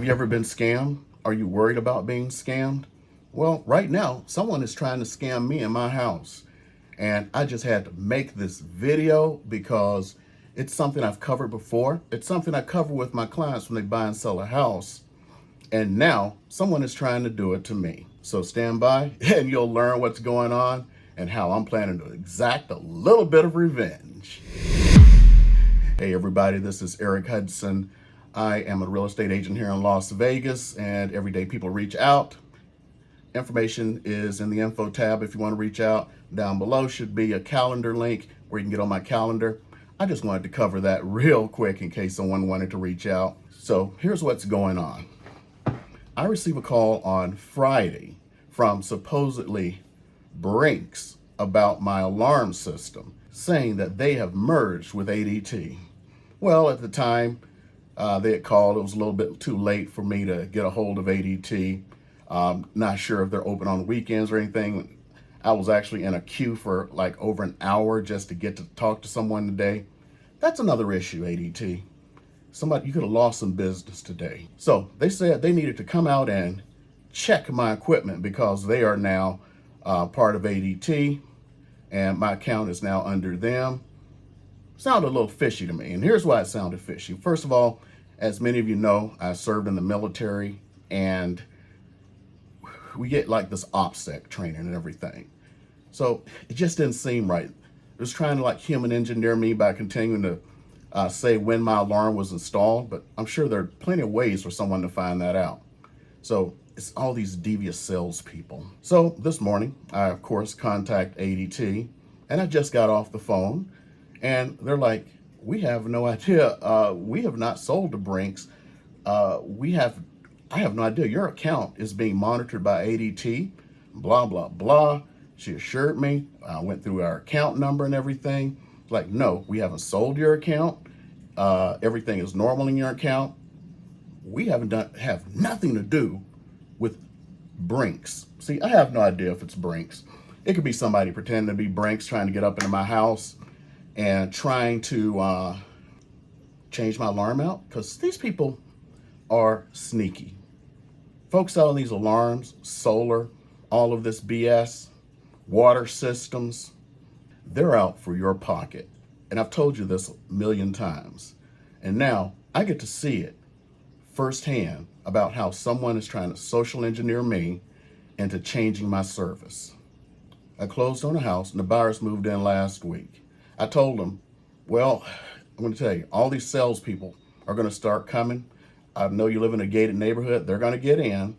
Have you ever been scammed? Are you worried about being scammed? Well, right now, someone is trying to scam me in my house. And I just had to make this video because it's something I've covered before. It's something I cover with my clients when they buy and sell a house. And now someone is trying to do it to me. So stand by and you'll learn what's going on and how I'm planning to exact a little bit of revenge. Hey everybody, this is Eric Hudson. I am a real estate agent here in Las Vegas, and every day people reach out. Information is in the info tab if you want to reach out. Down below should be a calendar link where you can get on my calendar. I just wanted to cover that real quick in case someone wanted to reach out. So here's what's going on. I received a call on Friday from supposedly Brinks about my alarm system, saying that they have merged with ADT. Well, at the time they had called, it was a little bit too late for me to get a hold of ADT. Not sure if they're open on weekends or anything. I was actually in a queue for like over an hour just to get to talk to someone today. That's another issue, ADT. You could have lost some business today. So they said they needed to come out and check my equipment because they are now part of ADT and my account is now under them. Sounded a little fishy to me, and here's why it sounded fishy. First of all, as many of you know, I served in the military, and we get like this OPSEC training and everything. So it just didn't seem right. It was trying to like human engineer me by continuing to say when my alarm was installed, but I'm sure there are plenty of ways for someone to find that out. So it's all these devious salespeople. So this morning, I of course contact ADT, and I just got off the phone. And they're like, we have no idea. We have not sold to Brinks. I have no idea. Your account is being monitored by ADT, blah, blah, blah. She assured me. I went through our account number and everything. Like, no, we haven't sold your account. Everything is normal in your account. We have nothing to do with Brinks. See, I have no idea if it's Brinks. It could be somebody pretending to be Brinks trying to get up into my house and trying to change my alarm out, because these people are sneaky. Folks selling these alarms, solar, all of this BS, water systems, they're out for your pocket. And I've told you this a million times. And now I get to see it firsthand about how someone is trying to social engineer me into changing my service. I closed on a house and the buyers moved in last week. I told them, well, I'm going to tell you, all these salespeople are going to start coming. I know you live in a gated neighborhood. They're going to get in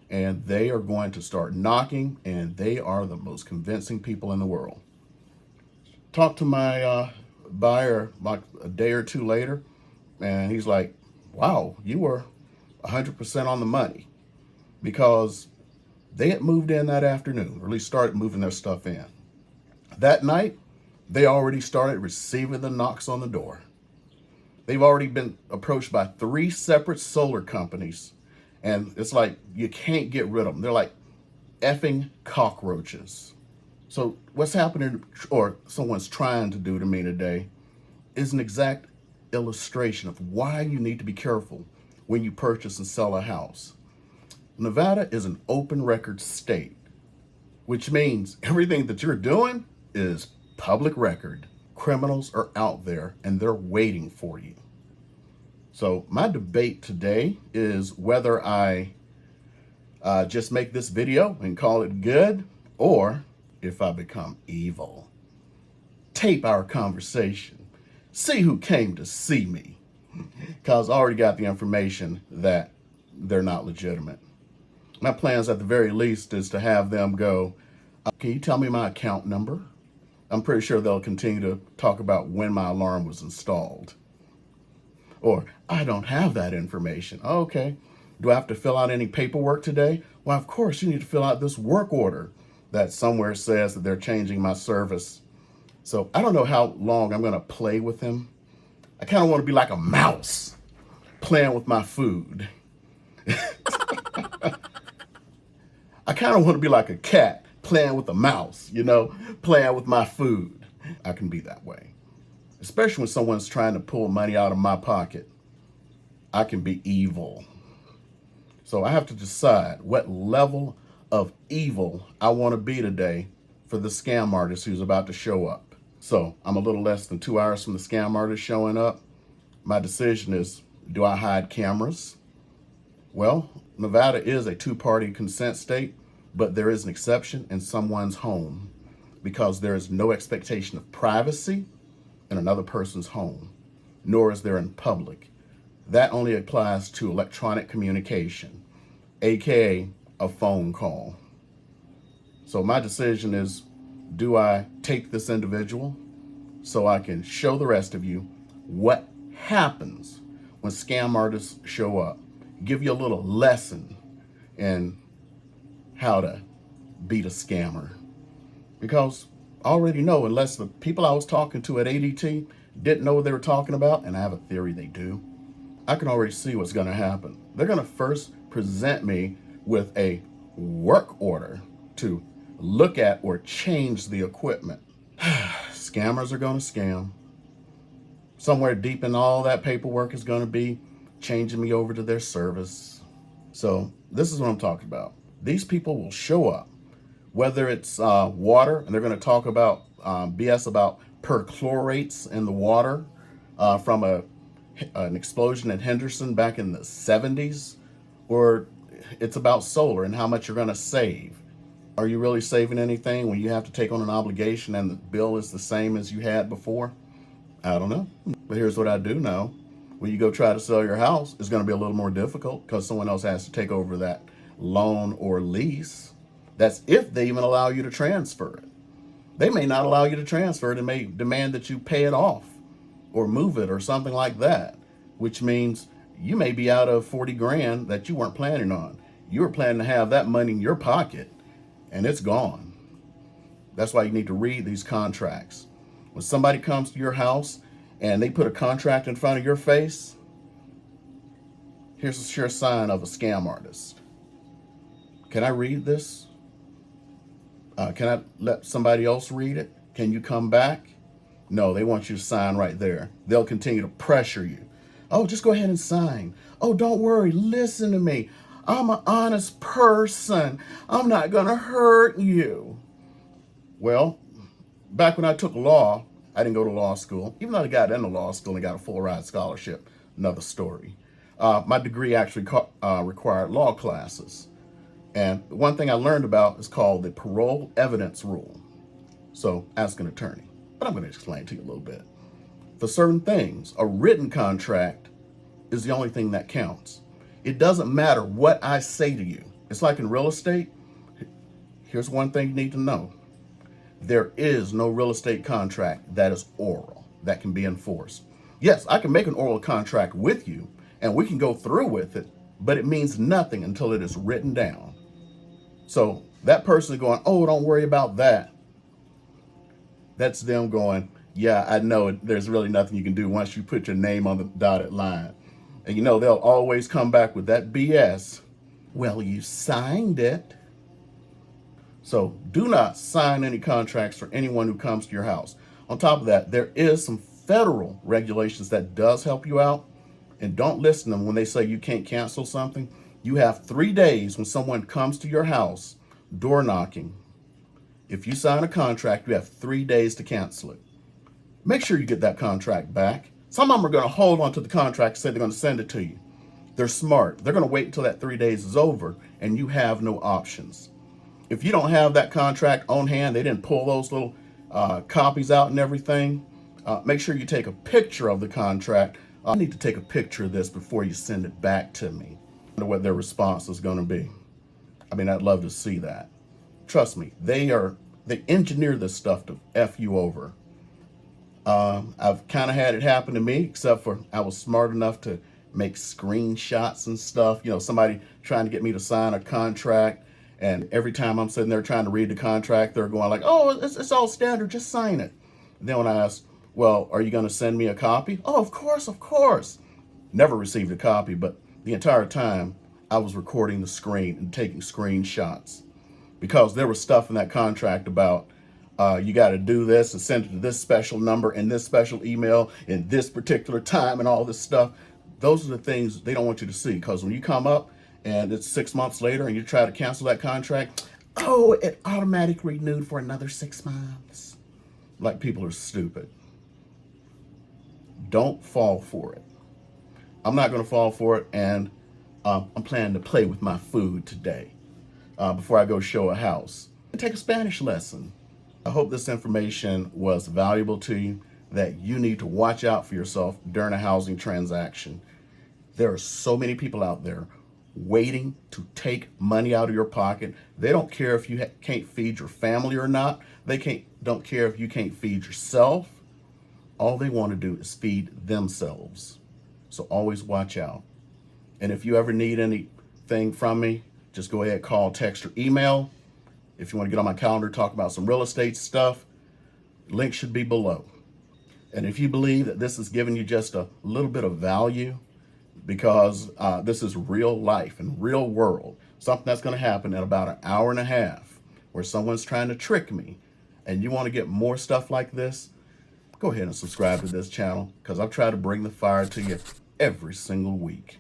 and they are going to start knocking, and they are the most convincing people in the world. Talked to my buyer like a day or two later, and he's like, wow, you were 100% on the money, because they had moved in that afternoon, or at least started moving their stuff in. That night, they already started receiving the knocks on the door. They've already been approached by 3 separate solar companies, and it's like you can't get rid of them. They're like effing cockroaches. So what's happening, or someone's trying to do to me today, is an exact illustration of why you need to be careful when you purchase and sell a house. Nevada is an open record state, which means everything that you're doing is public record. Criminals are out there and they're waiting for you. So my debate today is whether I just make this video and call it good, or if I become evil. Tape our conversation. See who came to see me. Because I already got the information that they're not legitimate. My plans at the very least is to have them go, can you tell me my account number? I'm pretty sure they'll continue to talk about when my alarm was installed. Or, I don't have that information. Okay. Do I have to fill out any paperwork today? Well, of course, you need to fill out this work order that somewhere says that they're changing my service. So I don't know how long I'm going to play with them. I kind of want to be like a mouse playing with my food. I kind of want to be like a cat playing with a mouse, playing with my food. I can be that way. Especially when someone's trying to pull money out of my pocket. I can be evil. So I have to decide what level of evil I want to be today for the scam artist who's about to show up. So I'm a little less than 2 hours from the scam artist showing up. My decision is, do I hide cameras? Well, Nevada is a two-party consent state, but there is an exception in someone's home because there is no expectation of privacy in another person's home, nor is there in public. That only applies to electronic communication, aka a phone call. So my decision is, do I take this individual so I can show the rest of you what happens when scam artists show up? Give you a little lesson in how to beat a scammer. Because I already know, unless the people I was talking to at ADT didn't know what they were talking about, and I have a theory they do, I can already see what's going to happen. They're going to first present me with a work order to look at or change the equipment. Scammers are going to scam. Somewhere deep in all that paperwork is going to be changing me over to their service. So this is what I'm talking about. These people will show up, whether it's water, and they're going to talk about BS about perchlorates in the water from an explosion at Henderson back in the 70s, or it's about solar and how much you're going to save. Are you really saving anything when you have to take on an obligation and the bill is the same as you had before? I don't know. But here's what I do know. When you go try to sell your house, it's going to be a little more difficult because someone else has to take over that loan or lease. That's if they even allow you to transfer it. They may not allow you to transfer it and may demand that you pay it off or move it or something like that, which means you may be out of 40 grand that you weren't planning on. You were planning to have that money in your pocket and it's gone. That's why you need to read these contracts. When somebody comes to your house and they put a contract in front of your face, here's a sure sign of a scam artist. Can I read this? Can I let somebody else read it? Can you come back? No, they want you to sign right there. They'll continue to pressure you. Oh, just go ahead and sign. Oh, don't worry. Listen to me. I'm an honest person. I'm not going to hurt you. Well, back when I took law, I didn't go to law school. Even though I got into law school and got a full ride scholarship, another story. My degree actually required law classes. And one thing I learned about is called the parole evidence rule. So ask an attorney. But I'm going to explain to you a little bit. For certain things, a written contract is the only thing that counts. It doesn't matter what I say to you. It's like in real estate. Here's one thing you need to know. There is no real estate contract that is oral, that can be enforced. Yes, I can make an oral contract with you and we can go through with it, but it means nothing until it is written down. So that person is going, oh, don't worry about that. That's them going, yeah, I know there's really nothing you can do once you put your name on the dotted line. And you know, they'll always come back with that BS. Well, you signed it. So do not sign any contracts for anyone who comes to your house. On top of that, there is some federal regulations that does help you out. And don't listen to them when they say you can't cancel something. You have 3 days when someone comes to your house, door knocking. If you sign a contract, you have 3 days to cancel it. Make sure you get that contract back. Some of them are going to hold on to the contract and say they're going to send it to you. They're smart. They're going to wait until that 3 days is over and you have no options. If you don't have that contract on hand, they didn't pull those little copies out and everything, make sure you take a picture of the contract. I need to take a picture of this before you send it back to me. I wonder what their response is going to be. I mean, I'd love to see that. Trust me, they engineer this stuff to F you over. I've kind of had it happen to me, except for I was smart enough to make screenshots and stuff. You know, somebody trying to get me to sign a contract. And every time I'm sitting there trying to read the contract, they're going like, oh, it's all standard, just sign it. And then when I ask, well, are you going to send me a copy? Oh, of course, of course. Never received a copy, but the entire time I was recording the screen and taking screenshots because there was stuff in that contract about you got to do this and send it to this special number and this special email in this particular time and all this stuff. Those are the things they don't want you to see, because when you come up and it's 6 months later and you try to cancel that contract, oh, it automatically renewed for another 6 months. Like, people are stupid. Don't fall for it. I'm not going to fall for it, and I'm planning to play with my food today before I go show a house and take a Spanish lesson. I hope this information was valuable to you, that you need to watch out for yourself during a housing transaction. There are so many people out there waiting to take money out of your pocket. They don't care if you can't feed your family or not. They don't care if you can't feed yourself. All they want to do is feed themselves. So always watch out. And if you ever need anything from me, just go ahead, call, text, or email. If you want to get on my calendar, talk about some real estate stuff, link should be below. And if you believe that this is giving you just a little bit of value, because this is real life and real world, something that's going to happen in about an hour and a half, where someone's trying to trick me, and you want to get more stuff like this, go ahead and subscribe to this channel, because I've tried to bring the fire to you every single week.